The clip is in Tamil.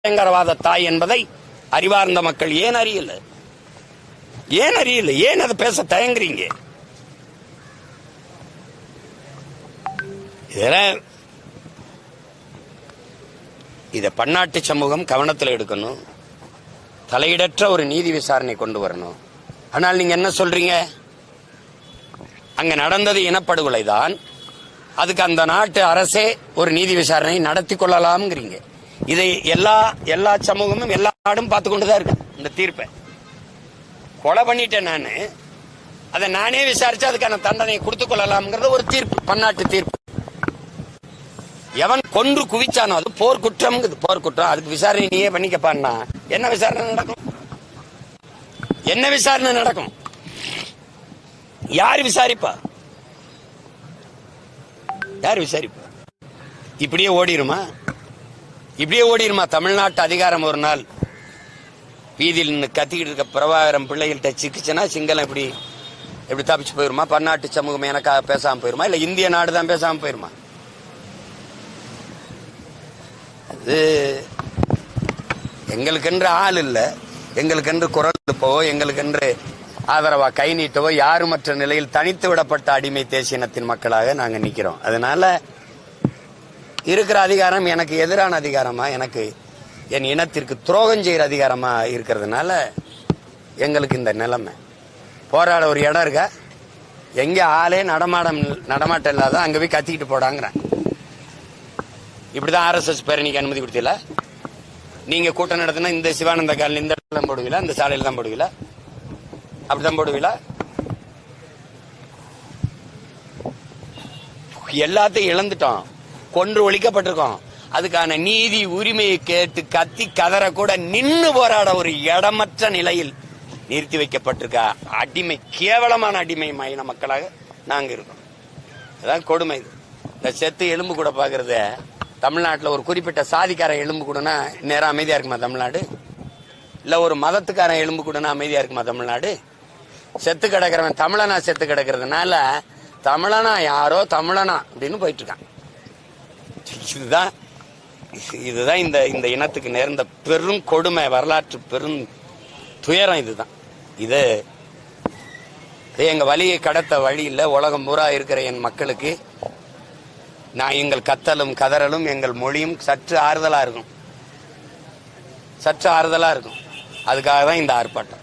பயங்கரவாத தாய் என்பதை அறிவார்ந்த மக்கள் ஏன் அறியல? ஏன் அதை பேச தயங்குறீங்க? இத பன்னாட்டு சமூகம் கவனத்தில் எடுக்கணும். தலையிடற்ற ஒரு நீதி விசாரணை கொண்டு வரணும். ஆனால் நீங்க என்ன சொல்றீங்க? அங்க நடந்தது இனப்படுகொலை தான், அதுக்கு அந்த நாட்டு அரசே ஒரு நீதி விசாரணை நடத்தி கொள்ளலாம்ங்கிறீங்க. இதை எல்லா சமூகமும் எல்லா நாடும் பார்த்து கொண்டுதான் இருக்கு. இந்த தீர்ப்பை கொலை பண்ணிட்டேன் நானு, அதை நானே விசாரிச்சு அதுக்கான தண்டனையை கொடுத்துக் கொள்ளலாம்ங்கிறது ஒரு தீர்ப்பு, பன்னாட்டு தீர்ப்பு. எவன் கொன்று குவிச்சானோ அது போர் குற்றம். அதுக்கு விசாரணை நீயே பண்ணிக்கப்பான்னா என்ன விசாரணை நடக்கும்? என்ன விசாரணை நடக்கும்? யார் விசாரிப்பா? இப்படியே ஓடிருமா? தமிழ்நாட்டு அதிகாரம் ஒரு நாள் வீதியில் நின்று கத்திக்கிட்டு இருக்க பிரபாகரம் பிள்ளைகள்கிட்ட சிக்கிச்சுன்னா சிங்களம் எப்படி தப்பிச்சு போயிருமா? பன்னாட்டு சமூகம் எனக்காக பேசாம போயிருமா? இல்ல இந்திய நாடு தான் பேசாம போயிருமா? அது எங்களுக்கென்று ஆள் இல்லை, எங்களுக்கென்று குரல் எழுப்பவோ, எங்களுக்கென்று ஆதரவா கை நீட்டவோ யாருமற்ற நிலையில் தனித்து விடப்பட்ட அடிமை தேசியனத்தின் மக்களாக நாங்கள் நிற்கிறோம். அதனால இருக்கிற அதிகாரம் எனக்கு எதிரான அதிகாரமா, எனக்கு என் இனத்திற்கு துரோகம் செய்கிற அதிகாரமா இருக்கிறதுனால எங்களுக்கு இந்த நிலைமை. போராட ஒரு இடம் இருக்கா? எங்க ஆளே நடமாட்டம் இல்லாத அங்க போய் கத்திக்கிட்டு போடாங்கிறேன். இப்படிதான் RSS பேரணிக்கு அனுமதி கொடுத்தீங்களா? நீங்க கூட்டம் நடத்தினா இந்த சிவானந்த காலனி இந்த இடத்துல போடுவீங்களா? இந்த சாலையில தான் போடுவீங்களா? அப்படிதான் போடுவீங்களா? எல்லாத்தையும் இழந்துட்டோம், கொன்று ஒழிக்கப்பட்டிருக்கோம். அதுக்கான நீதி உரிமையை கேட்டு கத்தி கதற கூட நின்று போராட ஒரு இடமற்ற நிலையில் நிறுத்தி வைக்கப்பட்டிருக்க அடிமை, கேவலமான அடிமை மைன மக்களாக நாங்க இருக்கோம். அதான் கொடுமை. இது இந்த செத்து எலும்பு கூட பாக்குறத தமிழ்நாட்டில் ஒரு குறிப்பிட்ட சாதிக்காரன் எலும்பு கூடனா நேரம் அமைதியா இருக்குமா தமிழ்நாடு? இல்ல ஒரு மதத்துக்காரன் எலும்பு கூடனா அமைதியா இருக்குமா தமிழ்நாடு? செத்து கிடக்கிறவன் தமிழனா செத்து கிடக்கிறதுனால தமிழனா யாரோ தமிழனா அப்படின்னு போயிட்டு இருக்கான். இதுதான் இந்த இனத்துக்கு நேர்ந்த பெரும் கொடுமை, வரலாற்று பெரும் துயரம். இதுதான் இது எங்க வழியை கடத்த வழி இல்லை. உலகம் பூரா இருக்கிற என் மக்களுக்கு எங்கள் கத்தலும் கதறலும் எங்கள் மொழியும் சற்று ஆறுதலா இருக்கும். அதுக்காக தான் இந்த ஆர்ப்பாட்டம்.